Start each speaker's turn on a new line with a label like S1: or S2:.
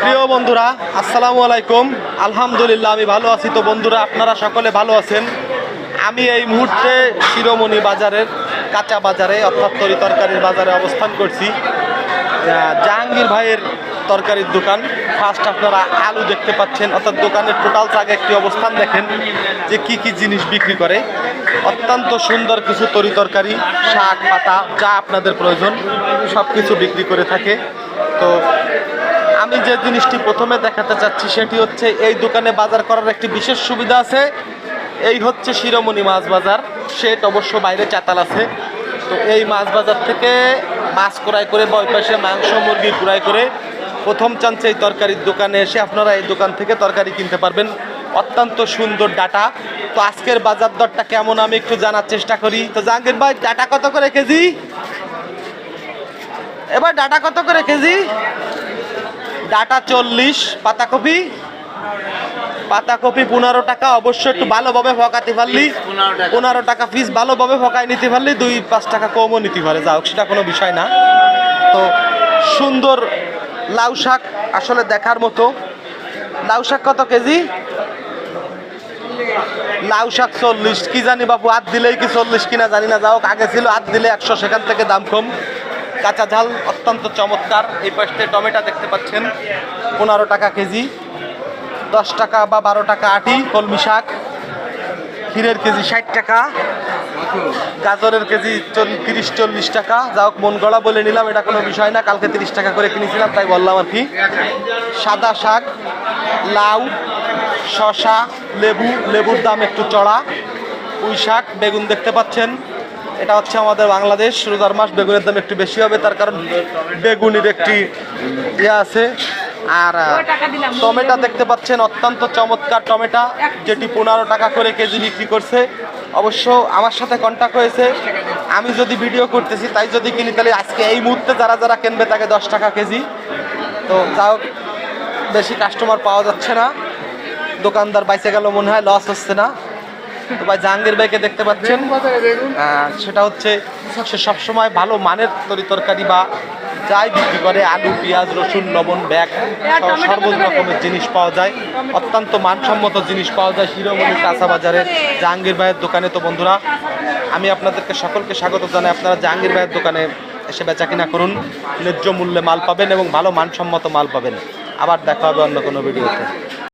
S1: প্রিয় বন্ধুরা, আসসালামু আলাইকুম। আলহামদুলিল্লাহ আমি ভালো আছি। তো বন্ধুরা, আপনারা সকলে ভালো আছেন। আমি এই মুহূর্তে শিরোমণি বাজারের কাঁচা বাজারে অর্থাৎ তরি তরকারির বাজারে অবস্থান করছি। জাহাঙ্গীর ভাইয়ের তরকারির দোকান। ফার্স্ট আপনারা আলু দেখতে পাচ্ছেন, অর্থাৎ দোকানের টোটাল জায়গা একটি অবস্থান দেখেন যে কি কি জিনিস বিক্রি করে। অত্যন্ত সুন্দর কিছু তরি তরকারি, শাক পাতা, যা আপনাদের প্রয়োজন সব কিছু বিক্রি করে থাকে। তো আমি যে জিনিসটি প্রথমে দেখাতে চাচ্ছি সেটি হচ্ছে এই দোকানে বাজার করার একটি বিশেষ সুবিধা আছে। এই হচ্ছে শিরোমণি মাছ বাজার। সেট অবশ্য বাইরে চাতাল আছে। তো এই মাছ বাজার থেকে মাছ ক্রয় করে বা ওই পাশে মাংস মুরগি ক্রয় করে প্রথম চান্সে এই তরকারির দোকানে এসে আপনারা এই দোকান থেকে তরকারি কিনতে পারবেন। অত্যন্ত সুন্দর ডাটা। তো আজকের বাজার দরটা কেমন আমি একটু জানার চেষ্টা করি। তো জাহাঙ্গীর ভাই, ডাটা কত করে কেজি? এবার ডাটা কত করে কেজি? ডাটা 40। পাতাকপি 15 টাকা। অবশ্যই একটু ভালোভাবে ফকাতে পারলি 15 টাকা পিস, ভালোভাবে ফকায় নিতে পারলি 2-5 টাকা কমও নিতে পারে, যাও সেটা কোনো বিষয় না। তো সুন্দর লাউ শাক আসলে দেখার মতো। লাউ শাক কত কেজি? লাউ শাক 40। কি জানি বাবু, হাত দিলেই কি 40 কিনা জানি না, যাও আগে ছিল হাত দিলে 100, সেখান থেকে দাম কম। কাঁচা ঝাল অত্যন্ত চমৎকার। এই পাশে টমেটো দেখতে পাচ্ছেন 15 টাকা কেজি, 10 টাকা বা 12 টাকা আটি। কলমি শাক ক্ষীরের কেজি 60 টাকা, গাজরের কেজি 30-40 টাকা। যাও মন গড়া বলে নিলাম, এটা কোনো বিষয় না, কালকে 30 টাকা করে কিনেছিলাম তাই বললাম আর কি। সাদা শাক, লাউ, শশা, লেবুর দাম একটু চড়া। পুঁই শাক, বেগুন দেখতে পাচ্ছেন। এটা হচ্ছে আমাদের বাংলাদেশ, রোজার মাস, বেগুনের দাম একটু বেশি হবে, তার কারণ বেগুনের একটি ইয়ে আছে। আর টমেটো দেখতে পাচ্ছেন, অত্যন্ত চমৎকার টমেটো, যেটি 15 টাকা করে কেজি বিক্রি করছে। অবশ্য আমার সাথে কন্ট্যাক্ট হয়েছে, আমি যদি ভিডিও করতেছি তাই যদি কিনি তাহলে আজকে এই মুহূর্তে যারা যারা কিনবে তাকে 10 টাকা কেজি। তো যাও বেশি কাস্টমার পাওয়া যাচ্ছে না, দোকানদার বাইসে গেল মনে হয়, লস হচ্ছে না। তো ভাই জাহাঙ্গীর ভাইকে দেখতে পাচ্ছেন, সেটা হচ্ছে সে সবসময় ভালো মানের তরি তরকারি বা যাই বিক্রি করে, আলু, পেঁয়াজ, রসুন, লবণ, ব্যাগ সর্বোচ্চ রকমের জিনিস পাওয়া যায়। অত্যন্ত মানসম্মত জিনিস পাওয়া যায় শিরোমণি কাঁচা বাজারের জাহাঙ্গীর ভাইয়ের দোকানে। তো বন্ধুরা, আমি আপনাদেরকে সকলকে স্বাগত জানাই। আপনারা জাহাঙ্গীর ভাইয়ের দোকানে এসে বেচা কিনা করুন, ন্যায্য মূল্যে মাল পাবেন এবং ভালো মানসম্মত মাল পাবেন। আবার দেখা হবে অন্য কোনো ভিডিওতে।